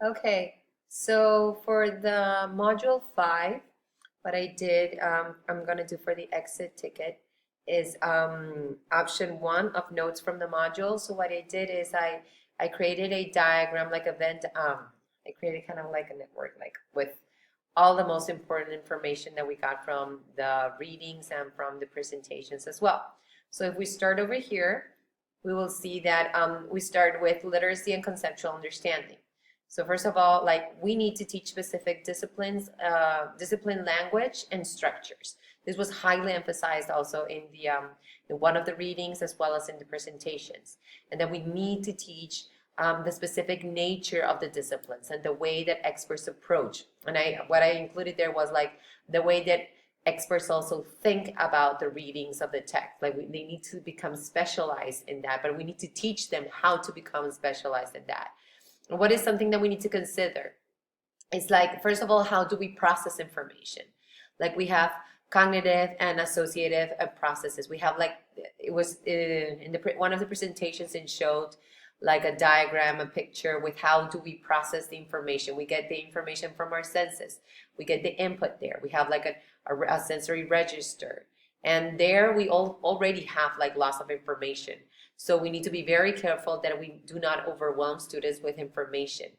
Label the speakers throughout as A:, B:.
A: Okay, so for the module 5, what I did, I'm gonna do for the exit ticket is option 1 of notes from the module. So what I did is I created a diagram like a Venn. I created kind of like a network, like with all the most important information that we got from the readings and from the presentations as well. So if we start over here, we will see that we start with literacy and conceptual understanding. So first of all, like we need to teach specific disciplines, discipline language and structures. This was highly emphasized also in one of the readings as well as in the presentations. And then we need to teach the specific nature of the disciplines and the way that experts approach. And what I included there was like the way that experts also think about the readings of the text. Like they need to become specialized in that, but we need to teach them how to become specialized in that. And what is something that we need to consider? It's like, first of all, how do we process information? Like we have cognitive and associative processes. We have like, it was in one of the presentations and showed like a diagram, a picture with how do we process the information. We get the information from our senses. We get the input there. We have like a sensory register. And there we already have like lots of information. So we need to be very careful that we do not overwhelm students with information.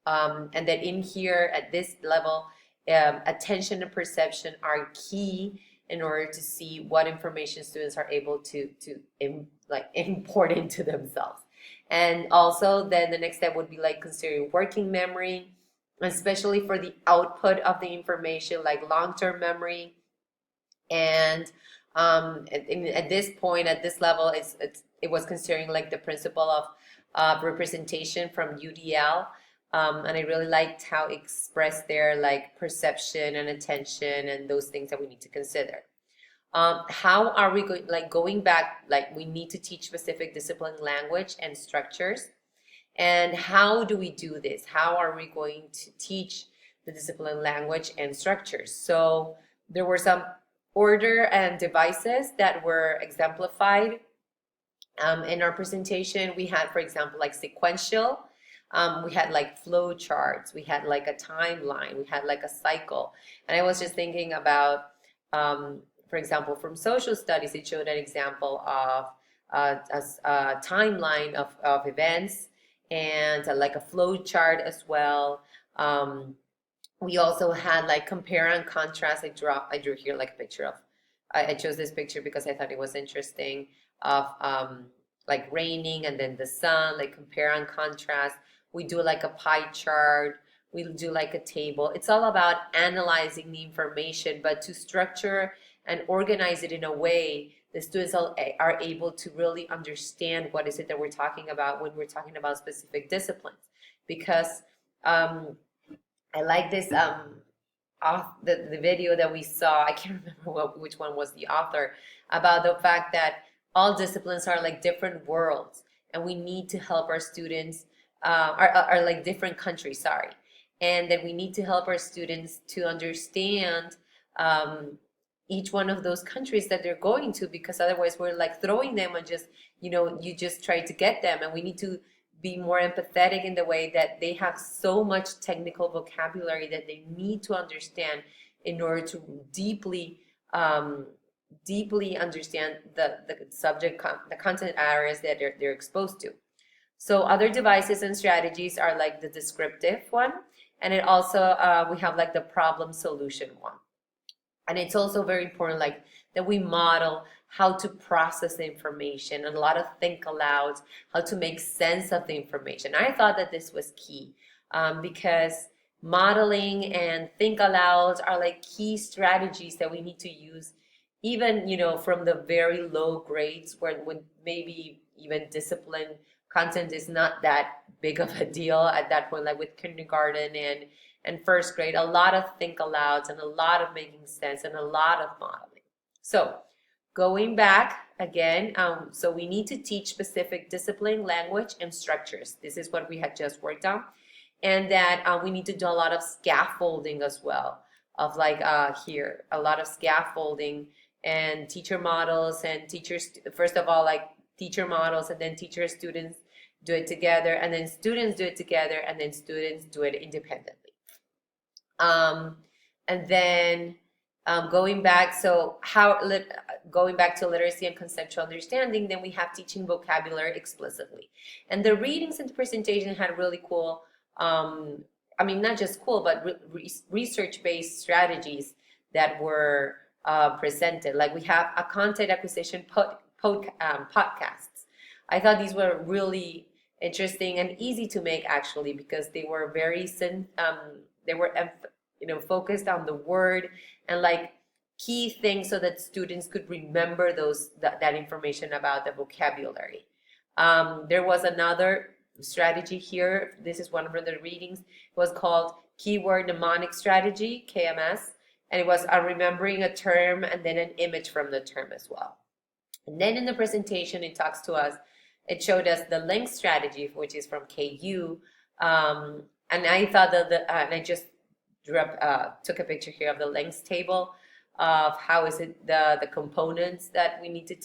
A: And that in here at this level, attention and perception are key in order to see what information students are able to like import into themselves. And also then the next step would be like considering working memory, especially for the output of the information, like long-term memory. And at this point, at this level, it was considering like the principle of representation from UDL. And I really liked how expressed there, like perception and attention and those things that we need to consider. How are we going, like going back, like we need to teach specific discipline language and structures. And how do we do this? How are we going to teach the discipline language and structures? So there were some order and devices that were exemplified in our presentation. We had, for example, like sequential. We had like flow charts. We had like a timeline. We had like a cycle. And I was just thinking about, for example, from social studies, it showed an example of a timeline of events and like a flow chart as well. We also had like compare and contrast. I drew here like a picture of, I chose this picture because I thought it was interesting of like raining and then the sun, like compare and contrast. We do like a pie chart. We do like a table. It's all about analyzing the information, but to structure and organize it in a way the students are able to really understand what is it that we're talking about when we're talking about specific disciplines. Because I like this the video that we saw. I can't remember which one was the author, about the fact that all disciplines are like different worlds, and we need to help our students are like different countries. Sorry, and that we need to help our students to understand each one of those countries that they're going to, because otherwise we're like throwing them and just you just try to get them, and we need to be more empathetic in the way that they have so much technical vocabulary that they need to understand in order to deeply understand the subject, the content areas that they're exposed to. So other devices and strategies are like the descriptive one, and it also we have like the problem solution one. And it's also very important like that we model how to process the information and a lot of think aloud, how to make sense of the information. I thought that this was key because modeling and think aloud are like key strategies that we need to use, even from the very low grades where when maybe even discipline content is not that big of a deal at that point, like with kindergarten and first grade. A lot of think alouds and a lot of making sense and a lot of modeling. So going back again, so we need to teach specific discipline, language, and structures. This is what we had just worked on. And that we need to do a lot of scaffolding as well, of like here, a lot of scaffolding and teacher models and teachers, first of all, like teacher models and then teacher students do it together, and then students do it together, and then students do it independently. And then going back, going back to literacy and conceptual understanding, then we have teaching vocabulary explicitly. And the readings in the presentation had really cool, I mean, not just cool, but research-based strategies that were presented. Like we have a content acquisition podcasts. I thought these were really interesting and easy to make, actually, because they were very they were focused on the word and like key things so that students could remember that information about the vocabulary. There was another strategy here. This is one of the readings. It was called Keyword Mnemonic Strategy, KMS, and it was remembering a term and then an image from the term as well. And then in the presentation, it showed us the length strategy, which is from KU, and I thought that and I just took a picture here of the lengths table of how is it the components that we need to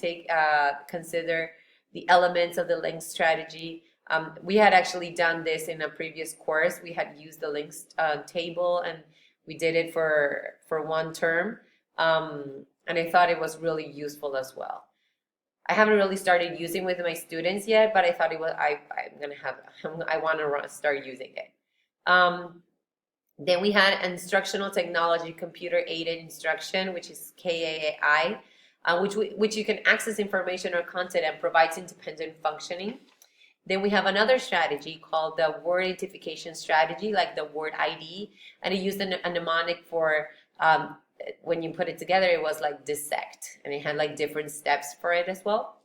A: consider the elements of the length strategy. We had actually done this in a previous course. We had used the lengths table, and we did it for one term, and I thought it was really useful as well. I haven't really started using with my students yet, but I thought I want to start using it. Then we had instructional technology, computer aided instruction, which is KAI, which you can access information or content and provides independent functioning. Then we have another strategy called the word identification strategy, like the word ID, and it used a mnemonic for when you put it together, it was like dissect, and it had like different steps for it as well.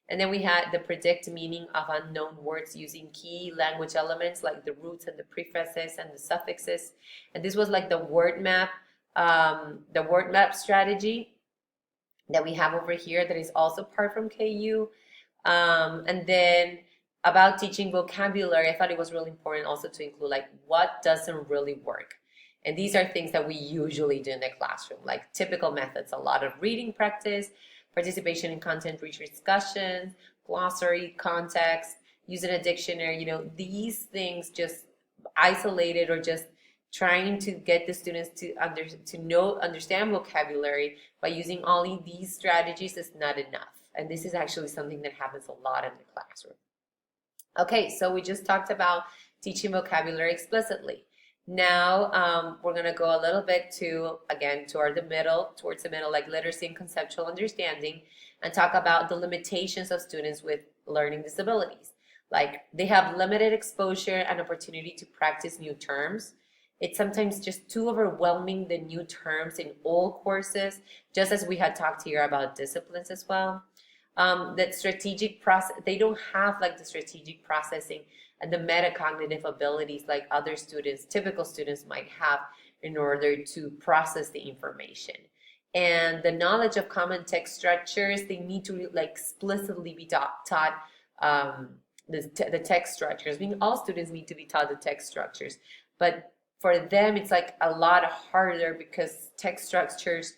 A: And then we had the predict meaning of unknown words using key language elements like the roots and the prefixes and the suffixes. And this was like the word map strategy that we have over here that is also part from KU. And then about teaching vocabulary, I thought it was really important also to include like what doesn't really work. And these are things that we usually do in the classroom, like typical methods, a lot of reading practice, participation in content-rich discussions, glossary, context, using a dictionary, these things just isolated or just trying to get the students to understand vocabulary by using all these strategies is not enough. And this is actually something that happens a lot in the classroom. Okay, so we just talked about teaching vocabulary explicitly. Now we're going to go a little bit towards the middle, like literacy and conceptual understanding, and talk about the limitations of students with learning disabilities. Like they have limited exposure and opportunity to practice new terms. It's sometimes just too overwhelming, the new terms in all courses, just as we had talked here about disciplines as well. That strategic process, they don't have like the strategic processing and the metacognitive abilities like other students, typical students might have in order to process the information. And the knowledge of common text structures, they need to like explicitly be taught the text structures. I mean, all students need to be taught the text structures, but for them it's like a lot harder because text structures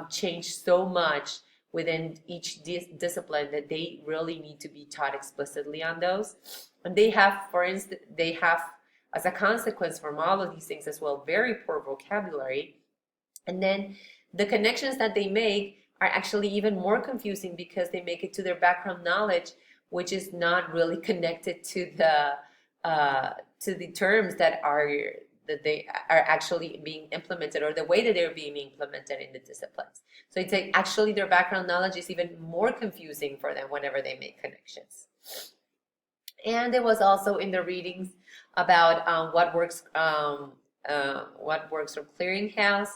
A: change so much within each discipline that they really need to be taught explicitly on those. And they have, for instance, as a consequence from all of these things as well, very poor vocabulary. And then the connections that they make are actually even more confusing because they make it to their background knowledge, which is not really connected to the terms that they are actually being implemented, or the way that they're being implemented in the disciplines. So it's like actually their background knowledge is even more confusing for them whenever they make connections. And there was also in the readings about what works from Clearinghouse,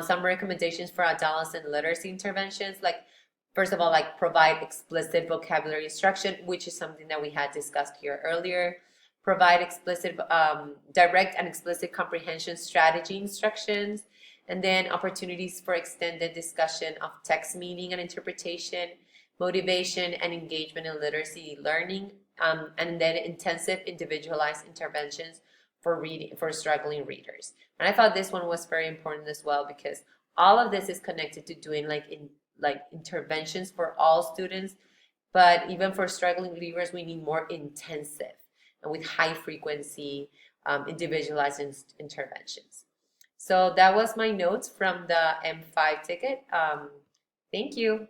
A: some recommendations for adolescent literacy interventions, like first of all, like provide explicit vocabulary instruction, which is something that we had discussed here earlier. Provide explicit, direct and explicit comprehension strategy instructions, and then opportunities for extended discussion of text meaning and interpretation, motivation and engagement in literacy learning, and then intensive individualized interventions for struggling readers. And I thought this one was very important as well because all of this is connected to doing like interventions for all students but even for struggling leavers, we need more intensive and with high frequency individualized interventions. So that was my notes from the M5 ticket. Thank you.